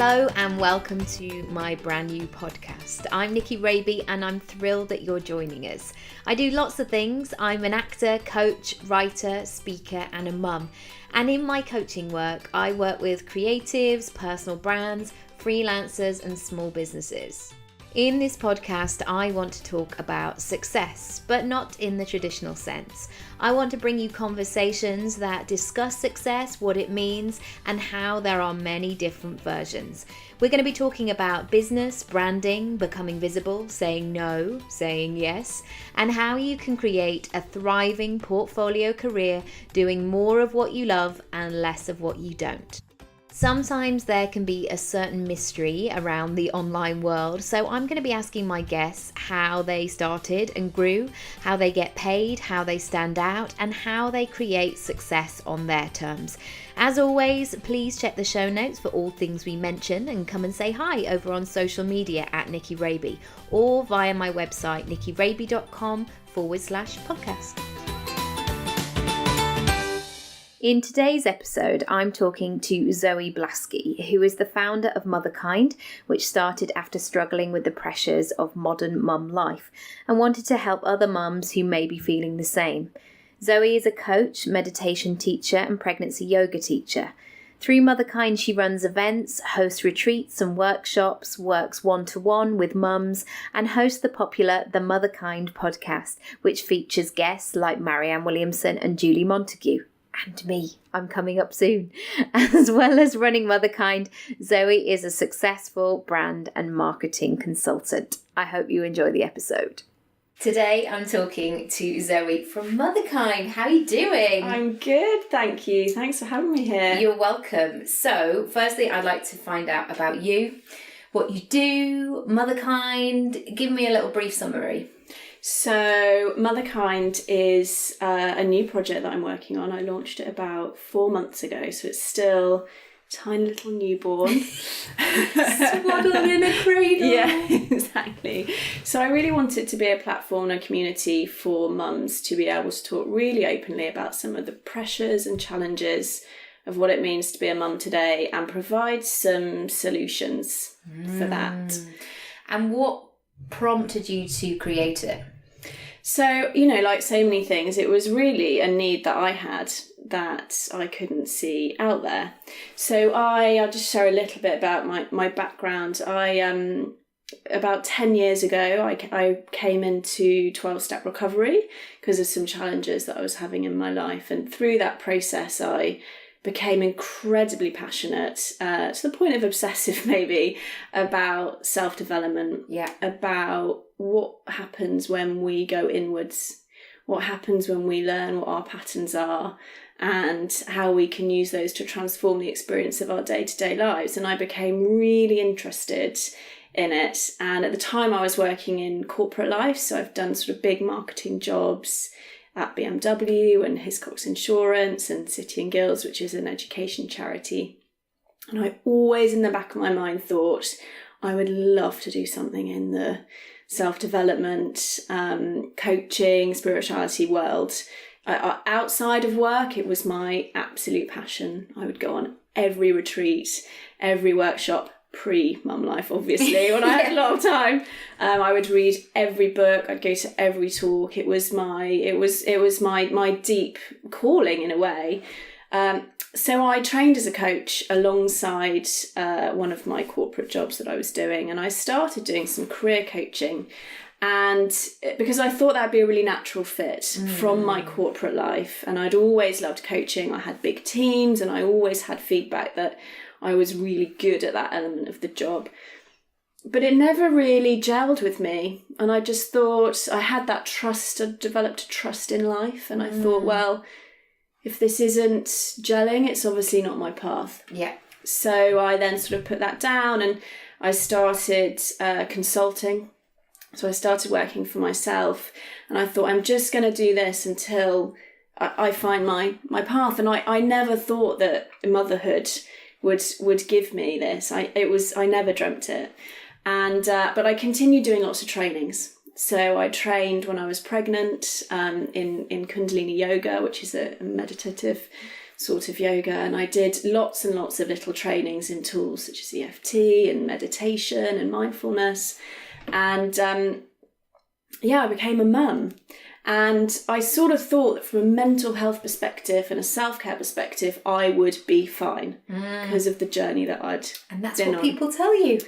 Hello and welcome to my brand new podcast. I'm Nicky Raby and I'm thrilled that you're joining us. I do lots of things. I'm an actor, coach, writer, speaker and a mum. And in my coaching work, I work with creatives, personal brands, freelancers and small businesses. In this podcast, I want to talk about success, but not in the traditional sense. I want to bring you conversations that discuss success, what it means, and how there are many different versions. We're going to be talking about business, branding, becoming visible, saying no, saying yes, and how you can create a thriving portfolio career doing more of what you love and less of what you don't. Sometimes there can be a certain mystery around the online world, so I'm going to be asking my guests how they started and grew, how they get paid, how they stand out, and how they create success on their terms. As always, please check the show notes for all things we mention and come and say hi over on social media at Nicky Raby or via my website nickyraby.com/podcast. In today's episode, I'm talking to Zoe Blaskey, who is the founder of Motherkind, which started after struggling with the pressures of modern mum life and wanted to help other mums who may be feeling the same. Zoe is a coach, meditation teacher and pregnancy yoga teacher. Through Motherkind, she runs events, hosts retreats and workshops, works one-to-one with mums, and hosts the popular The Motherkind podcast, which features guests like Marianne Williamson and Julie Montague. And me, I'm coming up soon. As well as running Motherkind, Zoe is a successful brand and marketing consultant. I hope you enjoy the episode. Today I'm talking to Zoe from Motherkind. How are you doing? I'm good, thank you. Thanks for having me here. You're welcome. So, firstly, I'd like to find out about you, what you do, Motherkind. Give me a little brief summary. So Motherkind is a new project that I'm working on. I launched it about 4 months ago, so it's still a tiny little newborn. Swaddled in a cradle. Yeah, exactly. So I really want it to be a platform and a community for mums to be able to talk really openly about some of the pressures and challenges of what it means to be a mum today and provide some solutions for that. And what prompted you to create it? So, like so many things, it was really a need that I had that I couldn't see out there. So I'll just share a little bit about my background. About 10 years ago, I came into 12-step recovery because of some challenges that I was having in my life. And through that process, I became incredibly passionate, to the point of obsessive maybe, about self-development, about what happens when we go inwards, what happens when we learn what our patterns are, and how we can use those to transform the experience of our day-to-day lives. And I became really interested in it. And at the time I was working in corporate life, so I've done sort of big marketing jobs at BMW and Hiscox Insurance and City and Guilds, which is an education charity. And I always in the back of my mind thought I would love to do something in the self-development, coaching, spirituality world. Outside of work, it was my absolute passion. I would go on every retreat, every workshop, pre-mum life, obviously, when I had a lot of time. I would read every book, I'd go to every talk. It was my deep calling in a way. So I trained as a coach alongside one of my corporate jobs that I was doing, and I started doing some career coaching. And because I thought that'd be a really natural fit from my corporate life, and I'd always loved coaching. I had big teams and I always had feedback that I was really good at that element of the job. But it never really gelled with me. And I just thought I had that trust, I developed a trust in life. And I thought, well, if this isn't gelling, it's obviously not my path. Yeah. So I then sort of put that down and I started consulting. So I started working for myself and I thought I'm just going to do this until I find my path. And I never thought that motherhood would give me this. I never dreamt it. And but I continued doing lots of trainings. So I trained when I was pregnant in Kundalini yoga, which is a meditative sort of yoga, and I did lots and lots of little trainings in tools such as EFT and meditation and mindfulness. And I became a mum. And I sort of thought that from a mental health perspective and a self-care perspective, I would be fine because of the journey that I'd And that's been what on. people tell you.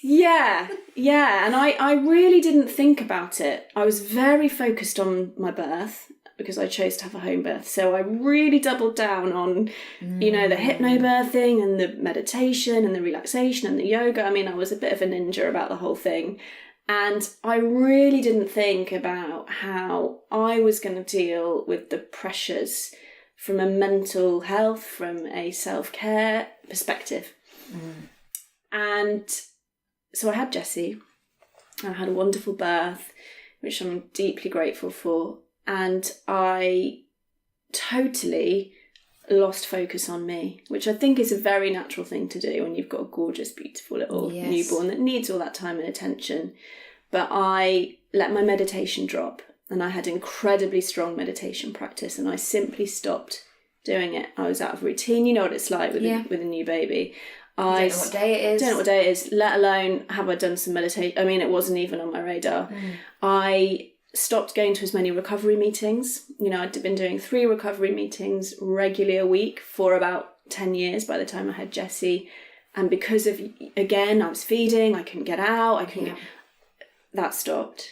Yeah. And I really didn't think about it. I was very focused on my birth because I chose to have a home birth. So I really doubled down on, the hypnobirthing and the meditation and the relaxation and the yoga. I mean, I was a bit of a ninja about the whole thing. And I really didn't think about how I was going to deal with the pressures from a mental health, from a self-care perspective. And so I had Jessie, and I had a wonderful birth, which I'm deeply grateful for. And I totally lost focus on me, which I think is a very natural thing to do when you've got a gorgeous, beautiful little newborn that needs all that time and attention. But I let my meditation drop, and I had incredibly strong meditation practice, and I simply stopped doing it. I was out of routine. You know what it's like with a new baby. I don't know what day it is. Don't know what day it is, let alone have I done some meditation. I mean, it wasn't even on my radar. I stopped going to as many recovery meetings. I'd been doing 3 recovery meetings regularly a week for about 10 years by the time I had Jessie. And because of, again, I was feeding, I couldn't get out, that stopped.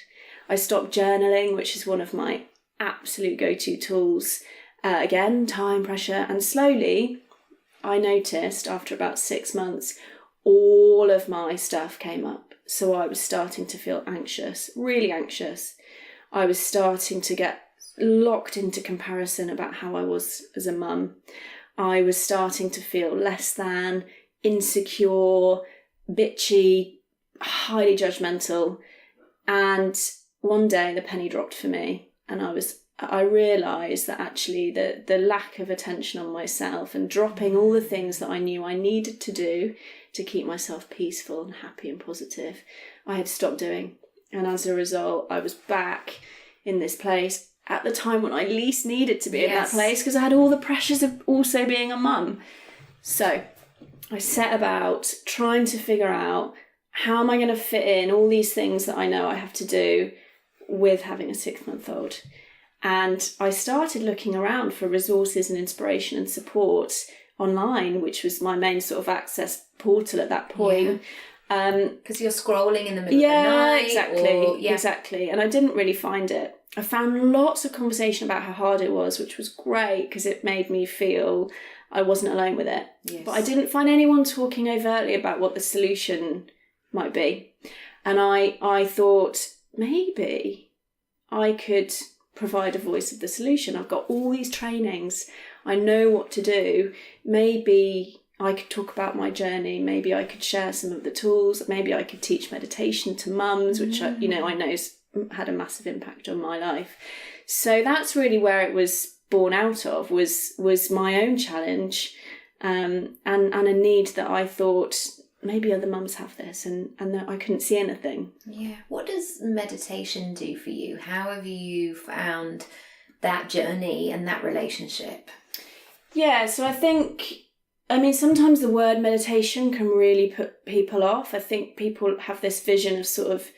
I stopped journaling, which is one of my absolute go-to tools. Again, time pressure. And slowly, I noticed after about 6 months, all of my stuff came up. So I was starting to feel anxious, really anxious. I was starting to get locked into comparison about how I was as a mum. I was starting to feel less than, insecure, bitchy, highly judgmental. And one day the penny dropped for me, and I realised that actually the lack of attention on myself and dropping all the things that I knew I needed to do to keep myself peaceful and happy and positive, I had stopped doing. And as a result, I was back in this place at the time when I least needed to be in that place, because I had all the pressures of also being a mum. So I set about trying to figure out, how am I going to fit in all these things that I know I have to do with having a 6-month-old? And I started looking around for resources and inspiration and support online, which was my main sort of access portal at that point. Because you're scrolling in the middle of the night. Exactly. And I didn't really find it. I found lots of conversation about how hard it was, which was great because it made me feel I wasn't alone with it. Yes. But I didn't find anyone talking overtly about what the solution might be. And I thought maybe I could provide a voice of the solution. I've got all these trainings. I know what to do. Maybe I could talk about my journey. Maybe I could share some of the tools. Maybe I could teach meditation to mums, which I know's had a massive impact on my life. So that's really where it was born out of, was my own challenge, and a need that I thought maybe other mums have this, and that I couldn't see anything. Yeah. What does meditation do for you? How have you found that journey and that relationship? Yeah, so I think, sometimes the word meditation can really put people off. I think people have this vision of sort of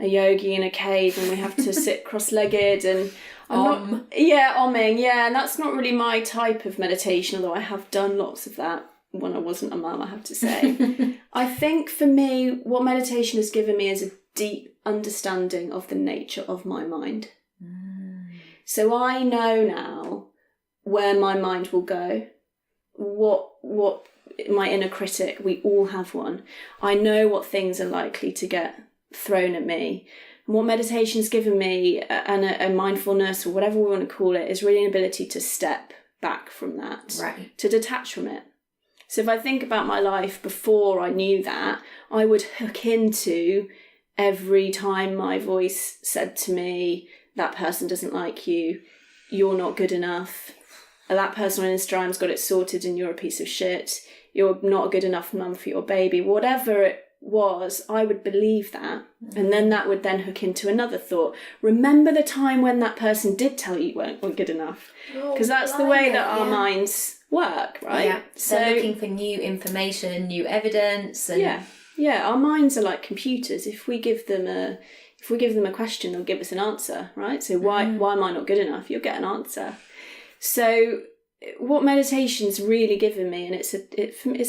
a yogi in a cave and we have to sit cross-legged and omming. Yeah, and that's not really my type of meditation, although I have done lots of that when I wasn't a mum, I have to say. I think for me, what meditation has given me is a deep understanding of the nature of my mind. So I know now where my mind will go, what my inner critic, we all have one. I know what things are likely to get thrown at me. And what meditation's given me, and a mindfulness, or whatever we want to call it, is really an ability to step back from that, right, to detach from it. So if I think about my life before I knew that, I would hook into every time my voice said to me, that person doesn't like you, you're not good enough, that person on Instagram's got it sorted and you're a piece of shit, you're not a good enough mum for your baby, whatever was I would believe that, and then that would then hook into another thought. Remember the time when that person did tell you weren't good enough? Because that's the way that our minds work, right? Yeah. So they're looking for new information, new evidence, and our minds are like computers. If we give them a question, they'll give us an answer, right? So why am I not good enough? You'll get an answer. So what meditation's really given me, and it's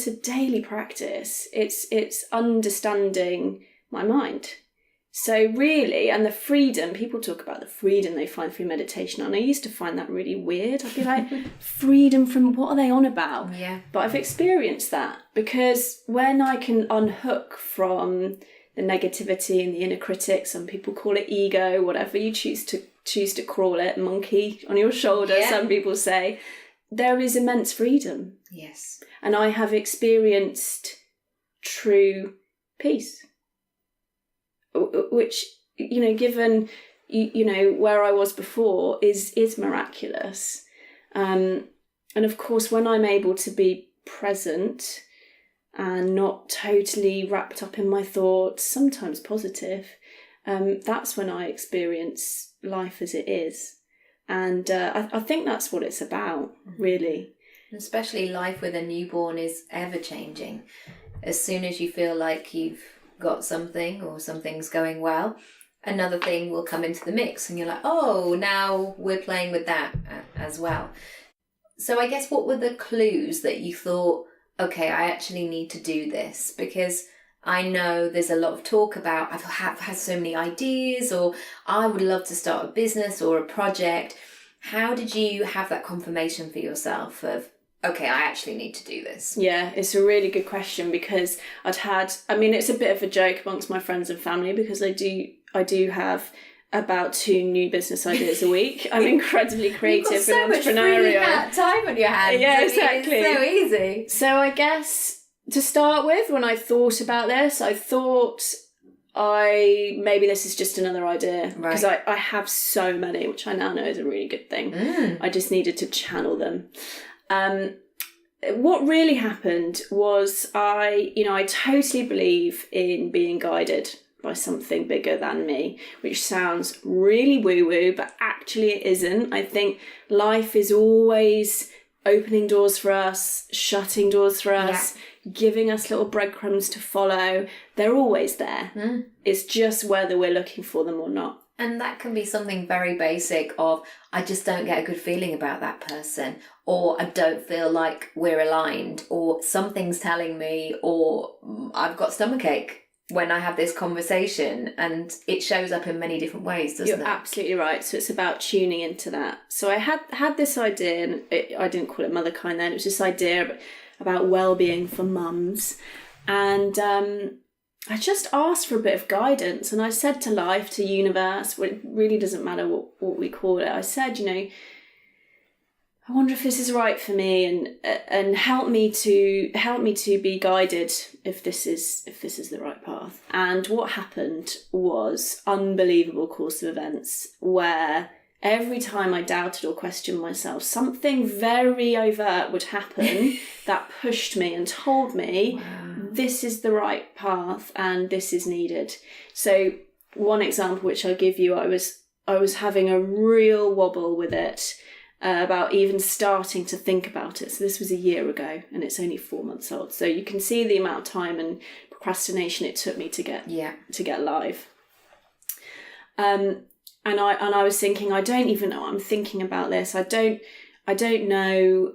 a daily practice, it's understanding my mind. So really, and the freedom, people talk about the freedom they find through meditation, and I used to find that really weird. I'd be like, freedom from what are they on about? Yeah. But I've experienced that, because when I can unhook from the negativity and the inner critic, some people call it ego, whatever you choose to call it, monkey on your shoulder, some people say, there is immense freedom. Yes. And I have experienced true peace, which, given, where I was before is miraculous. And of course, when I'm able to be present and not totally wrapped up in my thoughts, sometimes positive, that's when I experience life as it is. And I think that's what it's about, really. Especially life with a newborn is ever-changing. As soon as you feel like you've got something or something's going well, another thing will come into the mix and you're like, oh, now we're playing with that as well. So I guess what were the clues that you thought, okay, I actually need to do this? Because I know there's a lot of talk about, I've had so many ideas, or I would love to start a business or a project. How did you have that confirmation for yourself of, okay, I actually need to do this? Yeah, it's a really good question, because it's a bit of a joke amongst my friends and family, because I do have about 2 new business ideas a week. I'm incredibly creative and entrepreneurial. You've got so much free time on your hands. Yeah, exactly. It's so easy. So I guess to start with, when I thought about this, I thought maybe this is just another idea, because I have so many, which I now know is a really good thing. I just needed to channel them. What really happened was I totally believe in being guided by something bigger than me, which sounds really woo-woo, but actually it isn't. I think life is always opening doors for us, shutting doors for us, giving us little breadcrumbs to follow. They're always there. It's just whether we're looking for them or not. And that can be something very basic of, I just don't get a good feeling about that person, or I don't feel like we're aligned, or something's telling me, or I've got stomachache when I have this conversation, and it shows up in many different ways, doesn't it? You're absolutely right. So it's about tuning into that. So I had this idea, and I didn't call it Motherkind then, it was this idea about well-being for mums. And I just asked for a bit of guidance, and I said to life, to universe, it really doesn't matter what we call it. I said, I wonder if this is right for me, and help me to be guided if this is the right path. And what happened was unbelievable course of events, where every time I doubted or questioned myself, something very overt would happen that pushed me and told me, this is the right path and this is needed. So one example which I'll give you, I was having a real wobble with it, about even starting to think about it. So this was a year ago, and it's only 4 months old. So you can see the amount of time and procrastination it took me to get live. And I was thinking, I don't even know I'm thinking about this. I don't know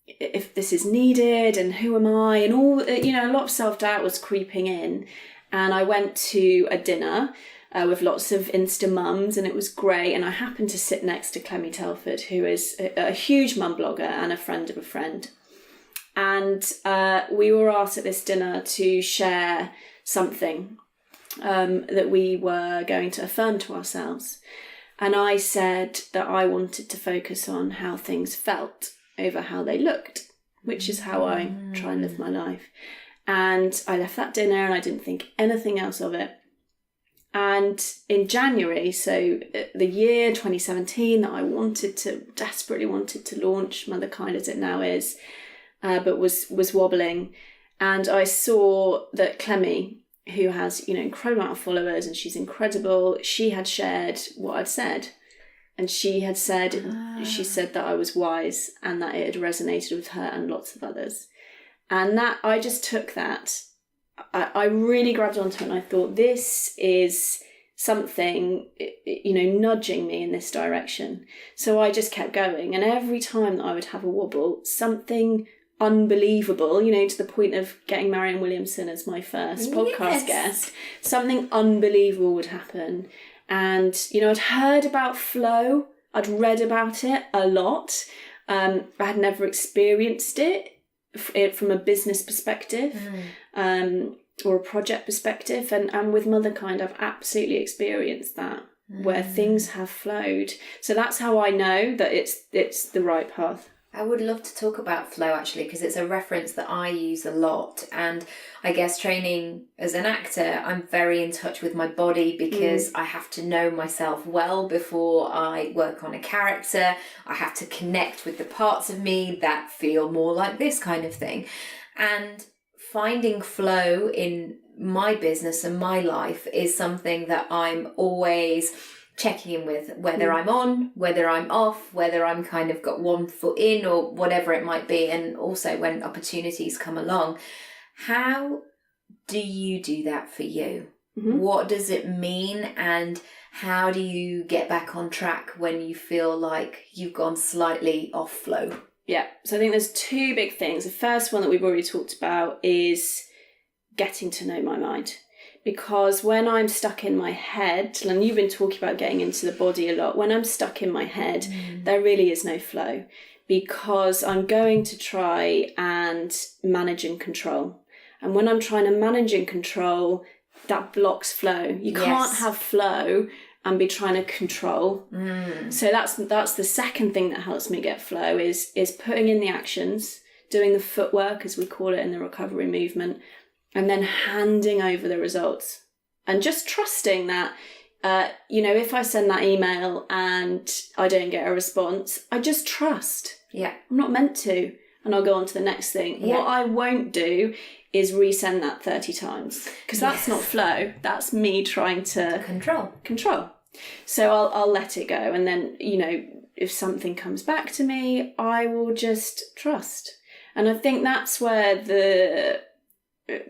if this is needed, and who am I, and all, a lot of self-doubt was creeping in. And I went to a dinner with lots of Insta mums, and it was great. And I happened to sit next to Clemmy Telford, who is a huge mum blogger and a friend of a friend. And we were asked at this dinner to share something that we were going to affirm to ourselves. And I said that I wanted to focus on how things felt over how they looked, which is how I try and live my life. And I left that dinner and I didn't think anything else of it. And in January, so the year 2017 that I desperately wanted to launch Motherkind as it now is, but was wobbling. And I saw that Clemmy, who has, incredible amount of followers and she's incredible, she had shared what I'd said. And she had said, she said that I was wise and that it had resonated with her and lots of others. And that, I just took that, I really grabbed onto it, and I thought, this is something, nudging me in this direction. So I just kept going. And every time that I would have a wobble, something unbelievable, to the point of getting Marianne Williamson as my first podcast guest, something unbelievable would happen. And, I'd heard about flow, I'd read about it a lot. I had never experienced it from a business perspective, or a project perspective. And with Motherkind, I've absolutely experienced that, where things have flowed. So that's how I know that it's the right path. I would love to talk about flow, actually, because it's a reference that I use a lot. And I guess training as an actor, I'm very in touch with my body, because I have to know myself well before I work on a character. I have to connect with the parts of me that feel more like this kind of thing. And finding flow in my business and my life is something that I'm always checking in with, whether I'm on, whether I'm off, whether I'm kind of got one foot in or whatever it might be. And also when opportunities come along. How do you do that for you? What does it mean, and how do you get back on track when you feel like you've gone slightly off flow? Yeah, so I think there's two big things. The first one that we've already talked about is getting to know my mind. Because when I'm stuck in my head, and you've been talking about getting into the body a lot, when I'm stuck in my head, there really is no flow, because I'm going to try and manage and control. And when I'm trying to manage and control, that blocks flow. You can't have flow and be trying to control. So that's the second thing that helps me get flow is putting in the actions, doing the footwork, as we call it in the recovery movement, and then handing over the results. And just trusting that, if I send that email and I don't get a response, I just trust. Yeah. I'm not meant to. And I'll go on to the next thing. Yeah. What I won't do is resend that 30 times. Because that's not flow. That's me trying to... Control. So I'll let it go. And then, if something comes back to me, I will just trust. And I think that's where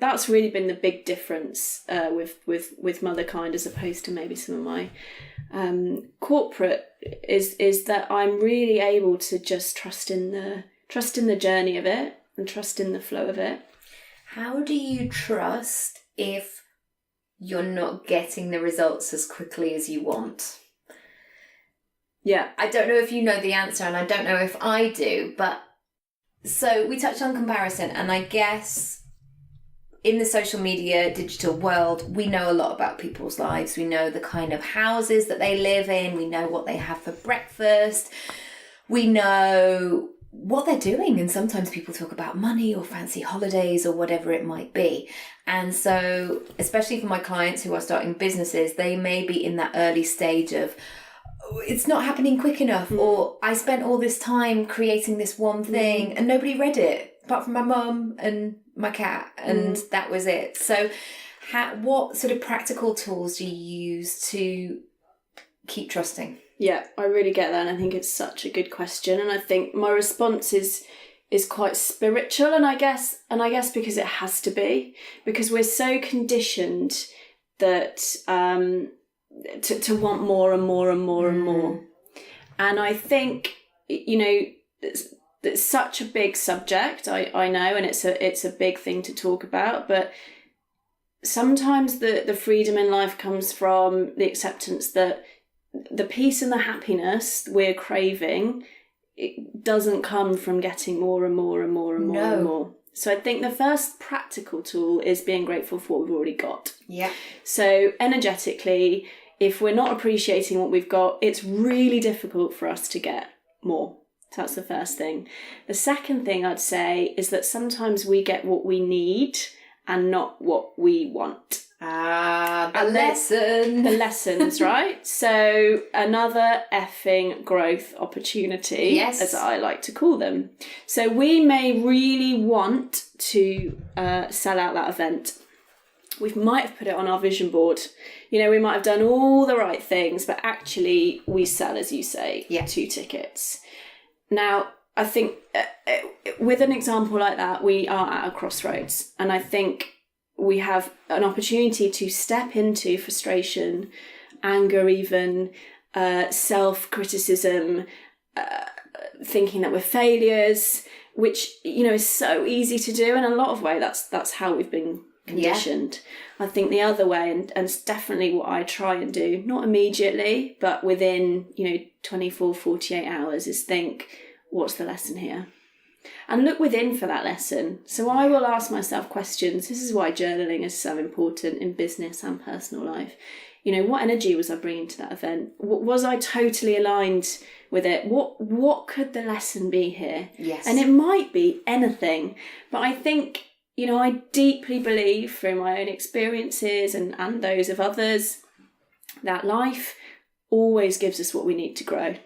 that's really been the big difference with Motherkind, as opposed to maybe some of my corporate, is that I'm really able to just trust in the journey of it and trust in the flow of it. How do you trust if you're not getting the results as quickly as you want? Yeah. I don't know if you know the answer, and I don't know if I do, but so we touched on comparison, and I guess in the social media, digital world, we know a lot about people's lives. We know the kind of houses that they live in. We know what they have for breakfast. We know what they're doing. And sometimes people talk about money or fancy holidays or whatever it might be. And so, especially for my clients who are starting businesses, they may be in that early stage of, it's not happening quick enough, or I spent all this time creating this one thing and nobody read it, apart from my mum and my cat, and that was it. So what sort of practical tools do you use to keep trusting? Yeah, I really get that, and I think it's such a good question. And I think my response is quite spiritual, and I guess because it has to be, because we're so conditioned that to want more and more and more and more. And I think, it's such a big subject, I know, and it's a big thing to talk about, but sometimes the freedom in life comes from the acceptance that the peace and the happiness we're craving, it doesn't come from getting more and more and more and more and more. So I think the first practical tool is being grateful for what we've already got. Yeah. So energetically, if we're not appreciating what we've got, it's really difficult for us to get more. So that's the first thing. The second thing I'd say is that sometimes we get what we need and not what we want. The lessons, right? So another effing growth opportunity, yes, as I like to call them. So we may really want to sell out that event. We might have put it on our vision board. We might have done all the right things, but actually we sell, as you say, 2 tickets. Now, I think with an example like that, we are at a crossroads, and I think we have an opportunity to step into frustration, anger even, self-criticism, thinking that we're failures, which, is so easy to do. In a lot of ways, that's how we've been conditioned. I think the other way, and it's definitely what I try and do, not immediately, but within, 24, 48 hours, is think, what's the lesson here? And look within for that lesson. So I will ask myself questions. This is why journaling is so important in business and personal life. What energy was I bringing to that event? Was I totally aligned with it? What could the lesson be here? Yes. And it might be anything. But I think, I deeply believe through my own experiences and those of others that life always gives us what we need to grow.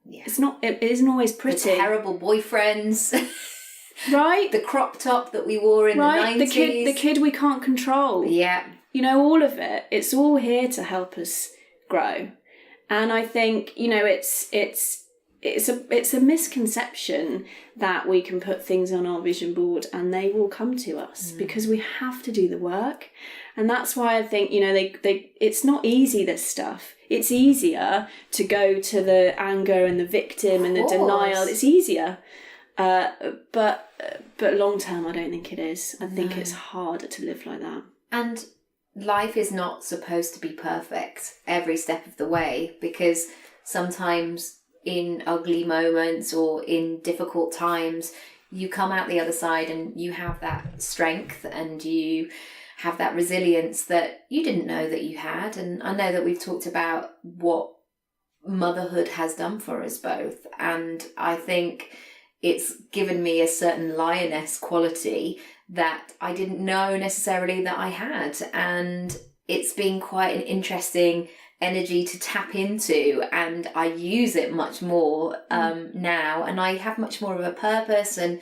Yeah. It isn't always pretty. The terrible boyfriends. Right. The crop top that we wore in the 90s. The kid we can't control. Yeah. All of it. It's all here to help us grow. And I think, it's a misconception that we can put things on our vision board and they will come to us, because we have to do the work. And that's why I think, it's not easy, this stuff. It's easier to go to the anger and the victim and the denial. It's easier. But long term, I don't think it is. I think it's harder to live like that. And life is not supposed to be perfect every step of the way, because sometimes in ugly moments or in difficult times, you come out the other side and you have that strength and you have that resilience that you didn't know that you had. And I know that we've talked about what motherhood has done for us both. And I think it's given me a certain lioness quality that I didn't know necessarily that I had. And it's been quite an interesting energy to tap into, and I use it much more now, and I have much more of a purpose and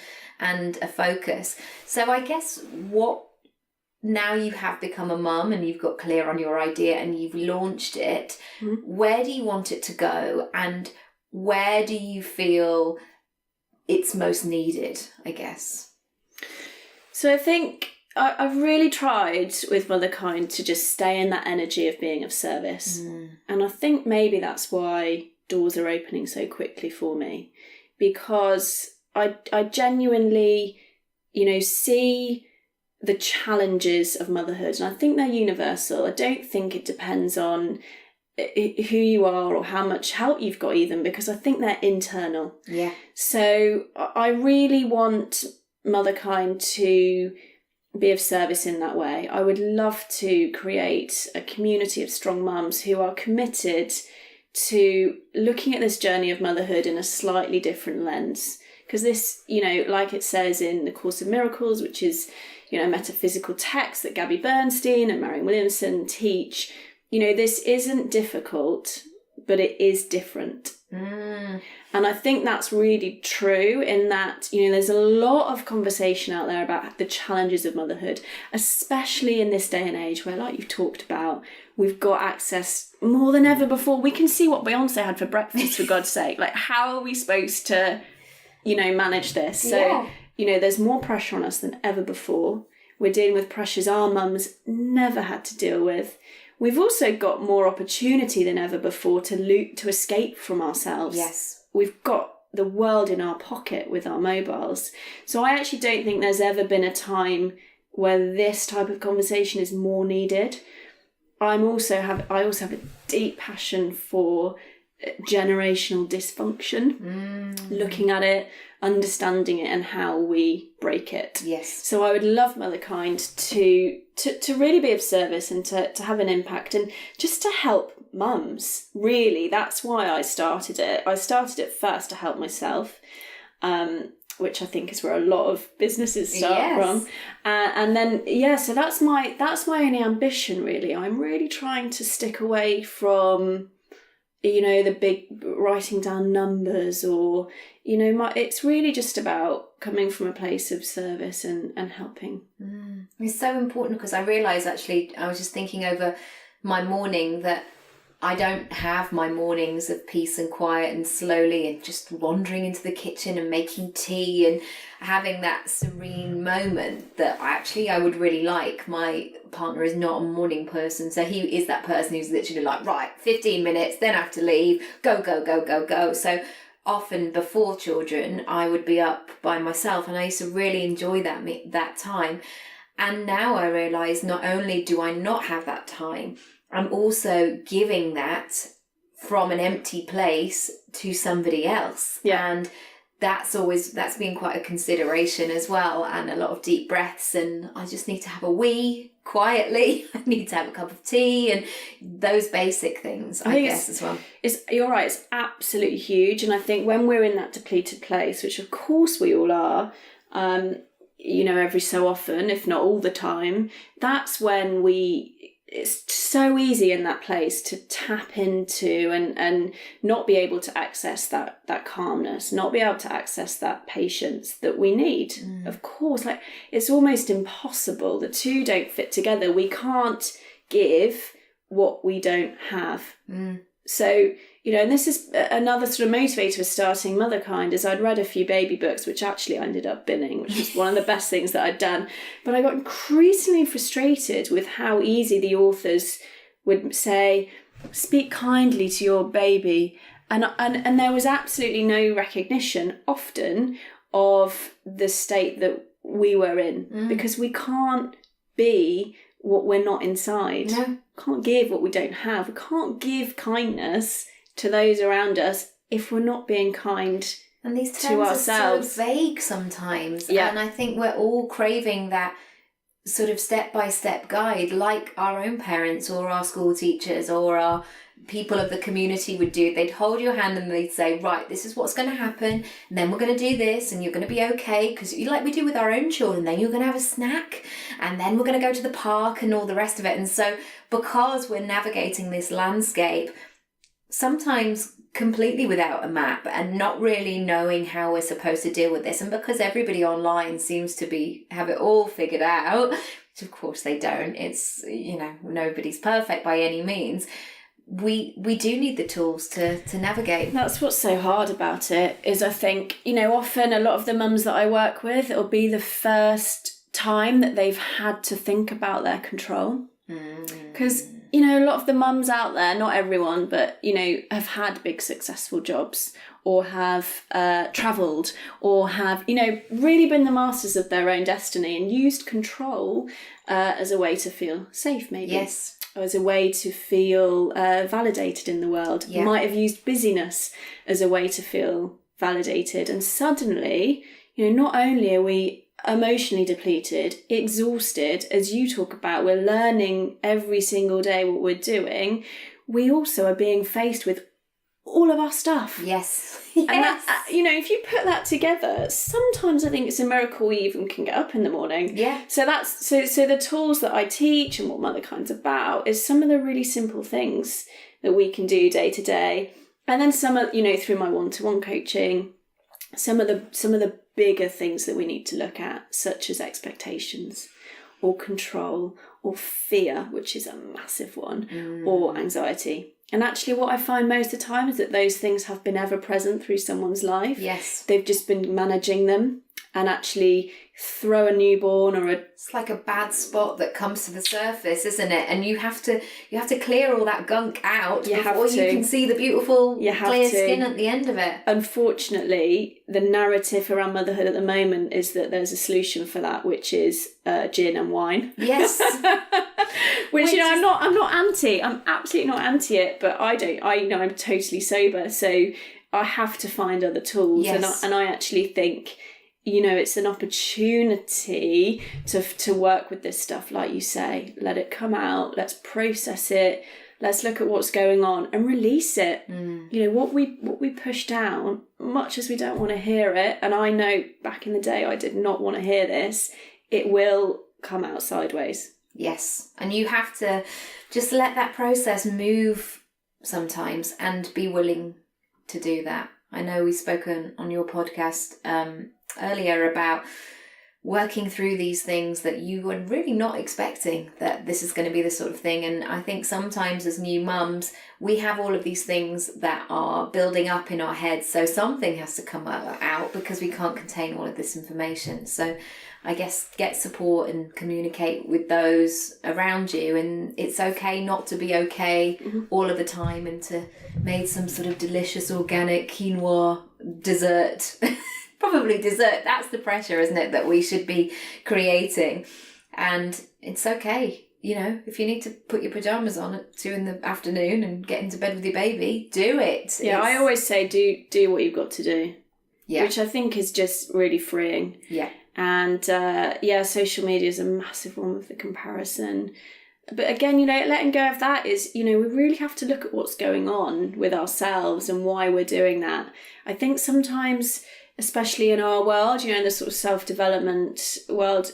a focus. So I guess now you have become a mum and you've got clear on your idea and you've launched it, where do you want it to go, and where do you feel it's most needed, I guess? So I think I've really tried with Motherkind to just stay in that energy of being of service. And I think maybe that's why doors are opening so quickly for me, because I genuinely, see the challenges of motherhood, and I think they're universal. I don't think it depends on who you are or how much help you've got even, because I think they're internal. Yeah. So I really want Motherkind to be of service in that way. I would love to create a community of strong mums who are committed to looking at this journey of motherhood in a slightly different lens. Because this, like it says in the Course of Miracles, which is, a metaphysical text that Gabby Bernstein and Marianne Williamson teach, this isn't difficult, but it is different. And I think that's really true in that, there's a lot of conversation out there about the challenges of motherhood, especially in this day and age where, like you've talked about, we've got access more than ever before. We can see what Beyonce had for breakfast, for God's sake. Like, how are we supposed to, manage this? So, there's more pressure on us than ever before. We're dealing with pressures our mums never had to deal with. We've also got more opportunity than ever before to escape from ourselves. Yes. We've got the world in our pocket with our mobiles. So I actually don't think there's ever been a time where this type of conversation is more needed. I also have a deep passion for generational dysfunction, looking at it, understanding it, and how we break it. Yes. So I would love Motherkind to really be of service and to have an impact and just to help mums. Really, that's why I started it. I started it first to help myself. which I think is where a lot of businesses start from. And then, so that's my only ambition, really. I'm really trying to stick away from, the big writing down numbers or, it's really just about coming from a place of service and helping. It's so important, because I realise, actually, I was just thinking over my morning that I don't have my mornings of peace and quiet and slowly and just wandering into the kitchen and making tea and having that serene moment that I would really like. My partner is not a morning person, so he is that person who's literally like, right, 15 minutes, then I have to leave, go, go, go, go, go. So often before children, I would be up by myself, and I used to really enjoy that time. And now I realise not only do I not have that time, I'm also giving that from an empty place to somebody else. Yeah. And that's been quite a consideration as well, and a lot of deep breaths, and I just need to have a wee quietly. I need to have a cup of tea and those basic things, I guess, as well. You're right, it's absolutely huge. And I think when we're in that depleted place, which of course we all are, every so often, if not all the time, that's when it's so easy in that place to tap into and not be able to access that calmness, not be able to access that patience that we need. Of course, it's almost impossible. The two don't fit together. We can't give what we don't have. So, and this is another sort of motivator for starting Motherkind, is I'd read a few baby books, which actually I ended up binning, which was one of the best things that I'd done. But I got increasingly frustrated with how easy the authors would say, speak kindly to your baby. And there was absolutely no recognition often of the state that we were in, because we can't be what we're not inside. No. Can't give what we don't have. We can't give kindness to those around us if we're not being kind and these to terms ourselves. Are so vague sometimes. Yeah. And I think we're all craving that sort of step-by-step guide, like our own parents or our school teachers or our people of the community would do. They'd hold your hand and they'd say, right, this is what's going to happen, and then we're going to do this, and you're going to be okay, because like we do with our own children, then you're going to have a snack, and then we're going to go to the park and all the rest of it. And so because we're navigating this landscape, sometimes completely without a map and not really knowing how we're supposed to deal with this, and because everybody online seems to have it all figured out, which of course they don't, it's, nobody's perfect by any means, we do need the tools to navigate. That's what's so hard about it, is I think, often a lot of the mums that I work with, it'll be the first time that they've had to think about their control. Because, a lot of the mums out there, not everyone, but, have had big successful jobs, or have travelled, or have, really been the masters of their own destiny and used control as a way to feel safe, maybe. Yes. Or as a way to feel validated in the world. Yeah. Might have used busyness as a way to feel validated. And suddenly, not only are we emotionally depleted, exhausted, as you talk about, we're learning every single day what we're doing, we also are being faced with all of our stuff. Yes. And that, if you put that together, sometimes I think it's a miracle we even can get up in the morning. Yeah. So that's so the tools that I teach and what Motherkind's about is some of the really simple things that we can do day to day. And then some of, through my one-to-one coaching, some of the bigger things that we need to look at, such as expectations or control or fear, which is a massive one, or anxiety. And actually what I find most of the time is that those things have been ever present through someone's life. Yes. They've just been managing them, and actually throw a newborn or it's like a bad spot that comes to the surface, isn't it? And you have to clear all that gunk out before you can see the beautiful clear skin at the end of it. Unfortunately, the narrative around motherhood at the moment is that there's a solution for that, which is gin and wine. Yes. which I'm not anti. I'm absolutely not anti it, but I'm totally sober, so I have to find other tools. Yes. And I actually think, it's an opportunity to work with this stuff, like you say. Let it come out, let's process it, let's look at what's going on and release it. You know, what we push down, much as we don't want to hear it, and I know back in the day I did not want to hear this, it will come out sideways. Yes, and you have to just let that process move sometimes and be willing to do that. I know we've spoken on your podcast earlier about working through these things that you were really not expecting that this is going to be the sort of thing. And I think sometimes as new mums, we have all of these things that are building up in our heads. So something has to come out because we can't contain all of this information. So I guess get support and communicate with those around you. And it's okay not to be okay all of the time, and to make some sort of delicious organic quinoa dessert. Probably dessert. That's the pressure, isn't it, that we should be creating. And it's okay. You know, if you need to put your pajamas on at 2 p.m. and get into bed with your baby, do it. Yeah, I always say do what you've got to do. Yeah. Which I think is just really freeing. Yeah. And social media is a massive one with the comparison. But again, you know, letting go of that is, you know, we really have to look at what's going on with ourselves and why we're doing that. I think sometimes, especially in our world, you know, in the sort of self-development world,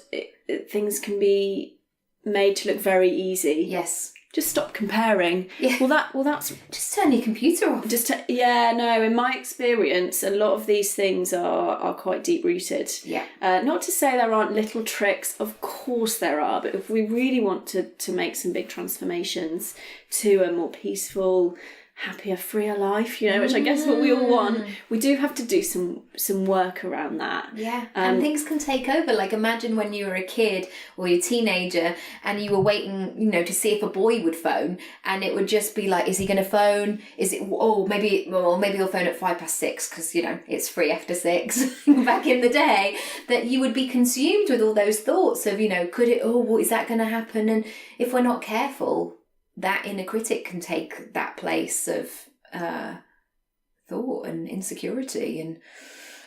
things can be made to look very easy. Yes. Just stop comparing. Yeah. Well, that's... Just turn your computer off. In my experience, a lot of these things are quite deep-rooted. Yeah. Not to say there aren't little tricks, of course there are, but if we really want to make some big transformations to a more peaceful, happier, freer life, you know, which I guess is what we all want, we do have to do some work around that. Yeah, and things can take over. Like, imagine when you were a kid or you're a teenager and you were waiting, you know, to see if a boy would phone, and it would just be like, is he going to phone? Is it, maybe he'll phone at 6:05 because, you know, it's free after 6 back in the day, that you would be consumed with all those thoughts of, you know, what is that going to happen? And if we're not careful, that inner critic can take that place of thought and insecurity, and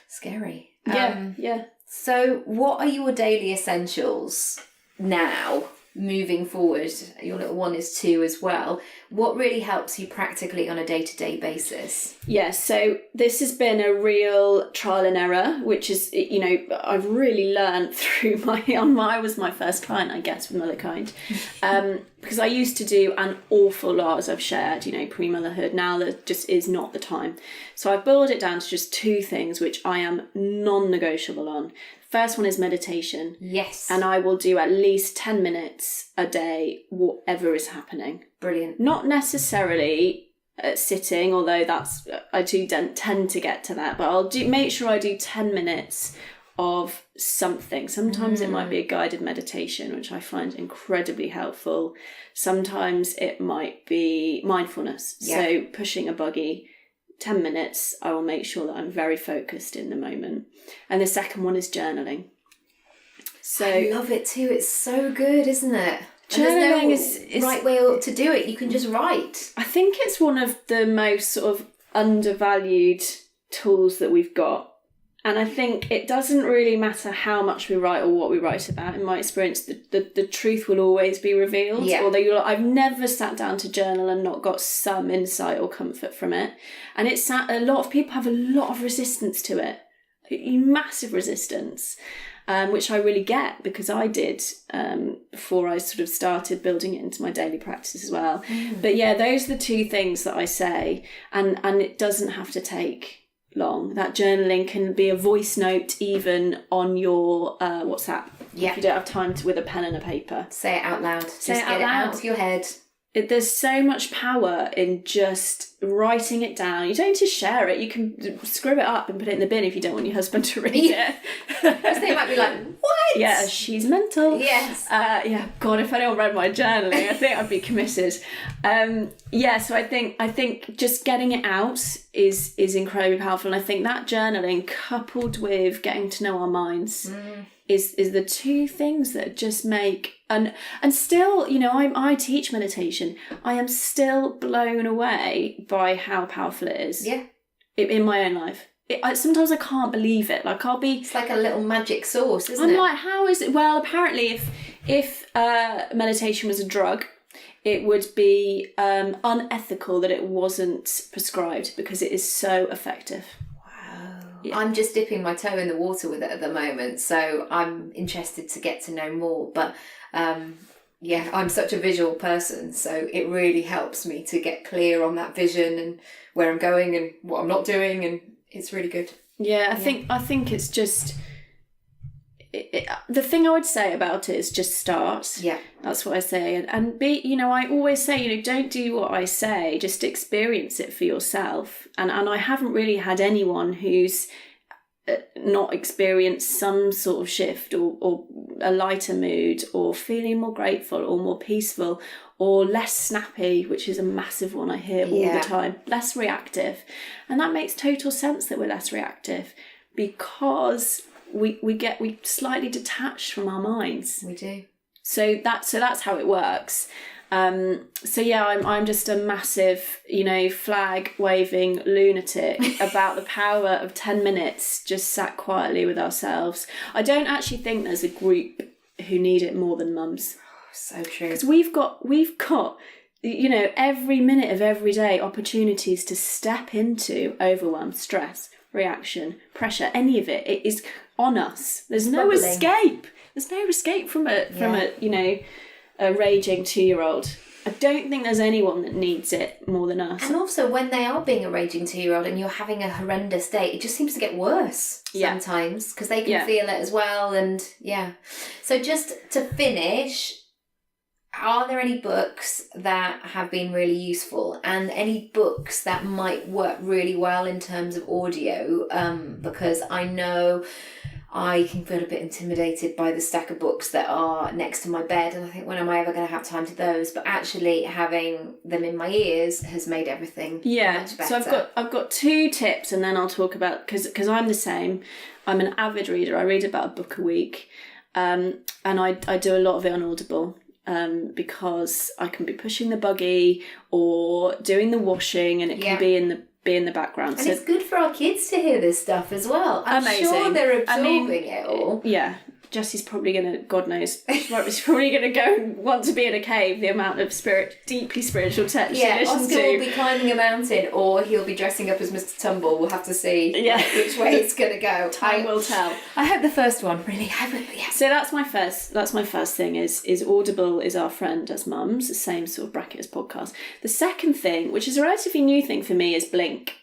scary. Yeah. So what are your daily essentials now, moving forward? Your little one is 2 as well. What really helps you practically on a day-to-day basis? Yeah, so this has been a real trial and error, which is, you know, I've really learned through I was my first client, I guess, with Motherkind. Because I used to do an awful lot, as I've shared, you know, pre-motherhood. Now there just is not the time. So I've boiled it down to just 2 things, which I am non-negotiable on. First one is meditation. Yes. And I will do at least 10 minutes a day, whatever is happening. Brilliant. Not necessarily sitting, although I do tend to get to that, but I'll make sure I do 10 minutes of something. Sometimes it might be a guided meditation, which I find incredibly helpful. Sometimes it might be mindfulness. Yeah. So pushing a buggy, 10 minutes, I will make sure that I'm very focused in the moment. And the second one is journaling. So I love it too. It's so good, isn't it? Journaling is right way to do it. You can just write. I think it's one of the most sort of undervalued tools that we've got. And I think it doesn't really matter how much we write or what we write about. In my experience, the truth will always be revealed. Yeah. Although I've never sat down to journal and not got some insight or comfort from it. And a lot of people have a lot of resistance to it. Massive resistance. Which I really get, because I did before I sort of started building it into my daily practice as well. But yeah, those are the 2 things that I say, and it doesn't have to take long. That journaling can be a voice note even on your WhatsApp. Yeah. If you don't have time with a pen and a paper. Say it out loud. Say it out loud. Out of your head. There's so much power in just writing it down. You don't need to share it. You can screw it up and put it in the bin if you don't want your husband to read it. Because they might be like, what? Yeah, she's mental. Yes. God, if anyone read my journaling, I think I'd be committed. So I think just getting it out is incredibly powerful. And I think that journaling, coupled with getting to know our minds, is the 2 things that just make... And still, you know, I teach meditation. I am still blown away by how powerful it is. Yeah. In my own life. Sometimes I can't believe it. Like, It's like a little magic sauce, isn't it? I'm like, how is it? Well, apparently if meditation was a drug, it would be unethical that it wasn't prescribed, because it is so effective. Yeah. I'm just dipping my toe in the water with it at the moment, so I'm interested to get to know more. But I'm such a visual person, so it really helps me to get clear on that vision and where I'm going and what I'm not doing, and it's really good. I think it's just the thing I would say about it is just start. Yeah, that's what I say, and be. I always say, don't do what I say, just experience it for yourself. And I haven't really had anyone who's not experienced some sort of shift or a lighter mood, or feeling more grateful or more peaceful or less snappy, which is a massive one I hear all the time, less reactive. And that makes total sense that we're less reactive, because we slightly detached from our minds. We do. So that's how it works. I'm just a massive, flag waving lunatic about the power of 10 minutes just sat quietly with ourselves. I don't actually think there's a group who need it more than mums. So true. Because we've got every minute of every day opportunities to step into overwhelm, stress, reaction, pressure, any of it. It is on us. There's no escape. There's no escape from a raging 2-year-old. I don't think there's anyone that needs it more than us. And also, when they are being a raging 2-year-old and you're having a horrendous day, it just seems to get worse sometimes, because they can feel it as well. And so just to finish, are there any books that have been really useful, and any books that might work really well in terms of audio? Because I know I can feel a bit intimidated by the stack of books that are next to my bed, and I think, when am I ever going to have time to those? But actually having them in my ears has made everything much better. So I've got 2 tips, and then I'll talk about, because I'm the same. I'm an avid reader. I read about a book a week, and I do a lot of it on Audible. Because I can be pushing the buggy or doing the washing, and it can be in the background. And it's good for our kids to hear this stuff as well. I'm sure they're absorbing it all. Yeah. Jessie's probably going to, God knows, she's probably going to go and want to be in a cave, the amount of deeply spiritual text she listens Oscar will be climbing a mountain, or he'll be dressing up as Mr. Tumble. We'll have to see which way it's going to go. Time will tell. I hope the first one, really. So that's my first thing is Audible is our friend as mums, the same sort of bracket as podcast. The second thing, which is a relatively new thing for me, is Blink.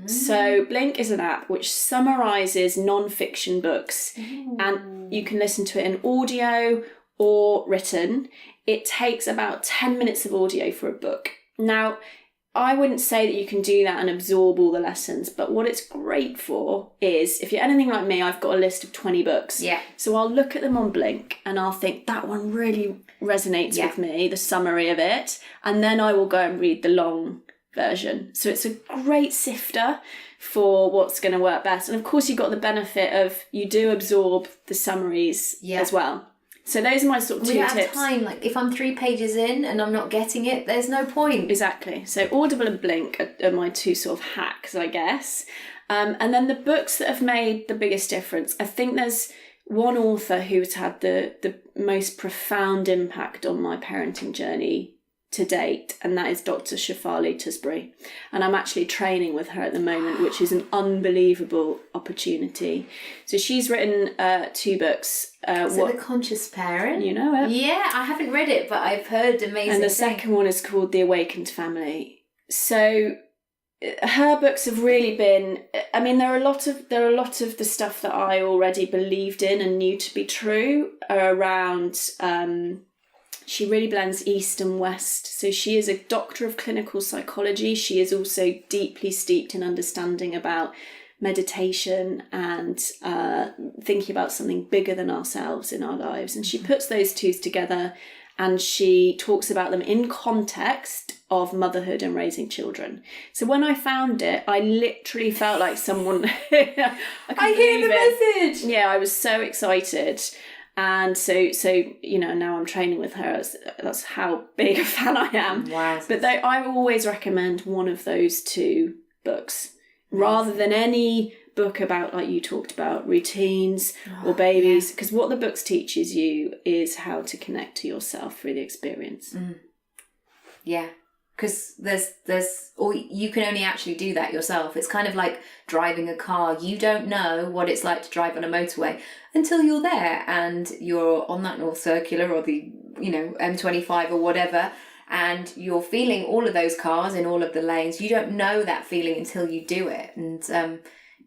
So Blink is an app which summarises non-fiction books, and you can listen to it in audio or written. It takes about 10 minutes of audio for a book. Now, I wouldn't say that you can do that and absorb all the lessons, but what it's great for is, if you're anything like me, I've got a list of 20 books. Yeah. So I'll look at them on Blink and I'll think, that one really resonates with me, the summary of it, and then I will go and read the long version. So it's a great sifter for what's going to work best. And of course, you've got the benefit of, you do absorb the summaries as well. So those are my sort of 2 tips. Without time, like if I'm 3 pages in and I'm not getting it, there's no point. Exactly. So Audible and Blink are my 2 sort of hacks, I guess. And then the books that have made the biggest difference, I think there's one author who's had the most profound impact on my parenting journey to date, and that is Dr. Shefali Tusbury. And I'm actually training with her at the moment, which is an unbelievable opportunity. So she's written 2 books. The Conscious Parent? You know it? Yeah, I haven't read it, but I've heard amazing things. And the second one is called The Awakened Family. So her books have really been, I mean, there are a lot of the stuff that I already believed in and knew to be true around. She really blends East and West. So she is a doctor of clinical psychology. She is also deeply steeped in understanding about meditation and thinking about something bigger than ourselves in our lives. And she puts those 2 together, and she talks about them in context of motherhood and raising children. So when I found it, I literally felt like someone... I hear the message! Yeah, I was so excited. And so now I'm training with her. That's how big a fan I am. Wow. But I always recommend one of those 2 books rather than any book about, like you talked about, routines or babies, because what the books teaches you is how to connect to yourself through the experience. Yeah. Because or you can only actually do that yourself. It's kind of like driving a car. You don't know what it's like to drive on a motorway until you're there and you're on that North Circular or the, M25 or whatever, and you're feeling all of those cars in all of the lanes. You don't know that feeling until you do it. And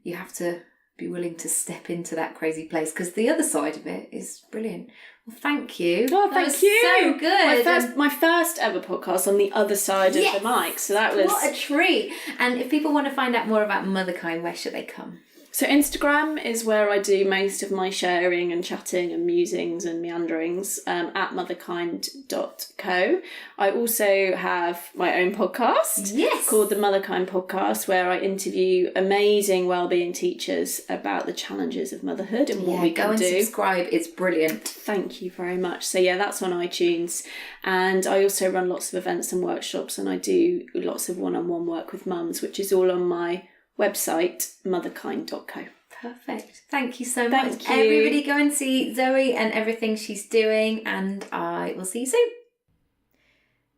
you have to be willing to step into that crazy place, because the other side of it is brilliant. Well, thank you. Oh, thank you. So good. My first ever podcast on the other side of the mic. So that was... What a treat. And if people want to find out more about Motherkind, where should they come? So Instagram is where I do most of my sharing and chatting and musings and meanderings, at motherkind.co. I also have my own podcast called the Motherkind Podcast, where I interview amazing wellbeing teachers about the challenges of motherhood and what we can do. Go and subscribe. It's brilliant. Thank you very much. So that's on iTunes. And I also run lots of events and workshops, and I do lots of one-on-one work with mums, which is all on my website, motherkind.co. Perfect. Thank you so much. Thank you. Everybody go and see Zoe and everything she's doing, and I will see you soon.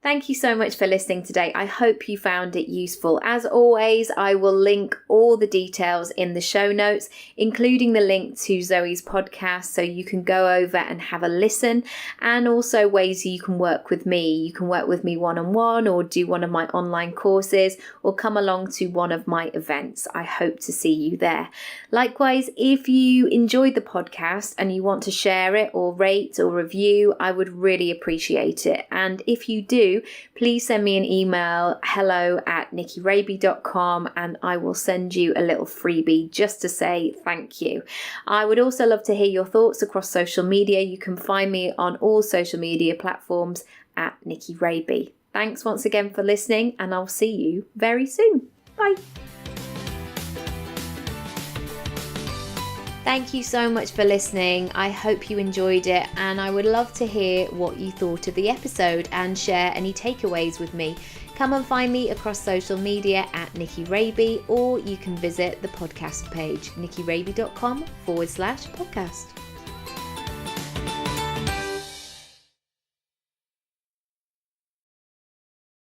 Thank you so much for listening today. I hope you found it useful. As always, I will link all the details in the show notes, including the link to Zoe's podcast, so you can go over and have a listen, and also ways you can work with me. You can work with me one-on-one, or do one of my online courses, or come along to one of my events. I hope to see you there. Likewise, if you enjoyed the podcast and you want to share it or rate or review, I would really appreciate it. And if you do, please send me an email, hello@nickyraby.com, and I will send you a little freebie just to say thank you. I would also love to hear your thoughts across social media. You can find me on all social media platforms at Nicky Raby. Thanks once again for listening, and I'll see you very soon. Bye. Thank you so much for listening. I hope you enjoyed it, and I would love to hear what you thought of the episode and share any takeaways with me. Come and find me across social media at Nicky Raby, or you can visit the podcast page, nickyraby.com/podcast.